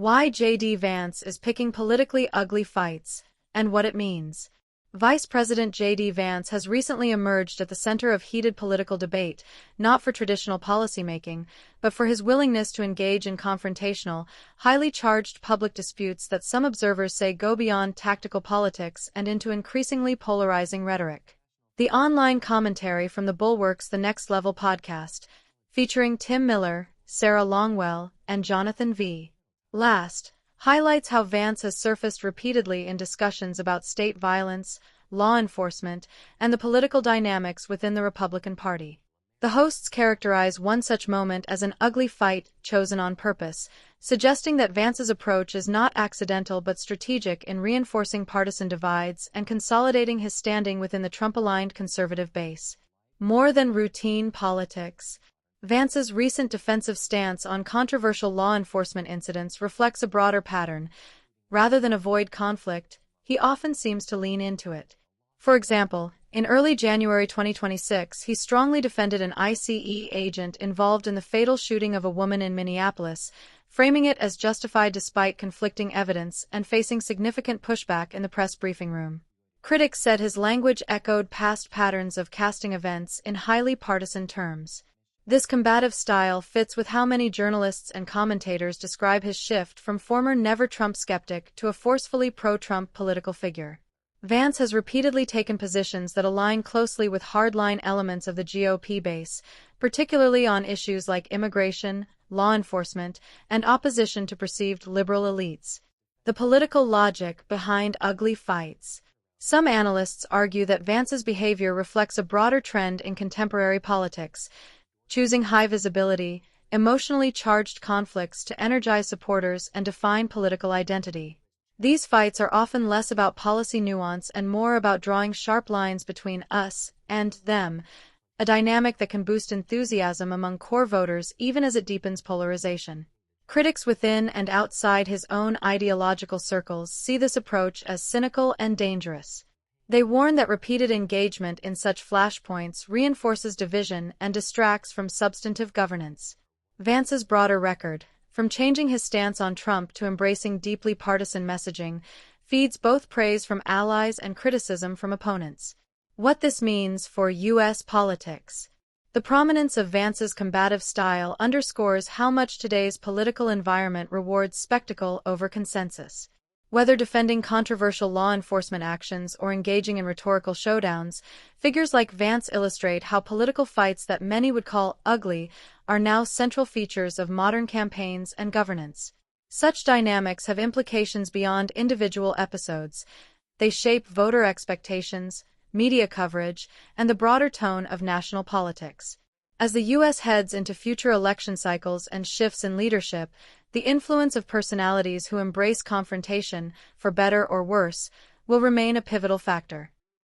Why JD Vance is picking politically ugly fights, and what it means. Vice President JD Vance has recently emerged at the center of heated political debate, not for traditional policymaking, but for his willingness to engage in confrontational, highly charged public disputes that some observers say go beyond tactical politics and into increasingly polarizing rhetoric. The online commentary from the Bulwark's The Next Level podcast, featuring Tim Miller, Sarah Longwell, and Jonathan V. Last, highlights how Vance has surfaced repeatedly in discussions about state violence, law enforcement, and the political dynamics within the Republican Party. The hosts characterize one such moment as an ugly fight chosen on purpose, suggesting that Vance's approach is not accidental but strategic in reinforcing partisan divides and consolidating his standing within the Trump-aligned conservative base. More than routine politics, Vance's recent defensive stance on controversial law enforcement incidents reflects a broader pattern. Rather than avoid conflict, he often seems to lean into it. For example, in early January 2026, he strongly defended an ICE agent involved in the fatal shooting of a woman in Minneapolis, framing it as justified despite conflicting evidence and facing significant pushback in the press briefing room. Critics said his language echoed past patterns of casting events in highly partisan terms. This combative style fits with how many journalists and commentators describe his shift from former never-Trump skeptic to a forcefully pro-Trump political figure. Vance has repeatedly taken positions that align closely with hardline elements of the GOP base, particularly on issues like immigration, law enforcement, and opposition to perceived liberal elites. The political logic behind ugly fights. Some analysts argue that Vance's behavior reflects a broader trend in contemporary politics, choosing high visibility, emotionally charged conflicts to energize supporters and define political identity. These fights are often less about policy nuance and more about drawing sharp lines between us and them, a dynamic that can boost enthusiasm among core voters even as it deepens polarization. Critics within and outside his own ideological circles see this approach as cynical and dangerous. They warn that repeated engagement in such flashpoints reinforces division and distracts from substantive governance. Vance's broader record, from changing his stance on Trump to embracing deeply partisan messaging, feeds both praise from allies and criticism from opponents. What this means for U.S. politics. The prominence of Vance's combative style underscores how much today's political environment rewards spectacle over consensus. Whether defending controversial law enforcement actions or engaging in rhetorical showdowns, figures like Vance illustrate how political fights that many would call ugly are now central features of modern campaigns and governance. Such dynamics have implications beyond individual episodes. They shape voter expectations, media coverage, and the broader tone of national politics. As the U.S. heads into future election cycles and shifts in leadership, the influence of personalities who embrace confrontation, for better or worse, will remain a pivotal factor.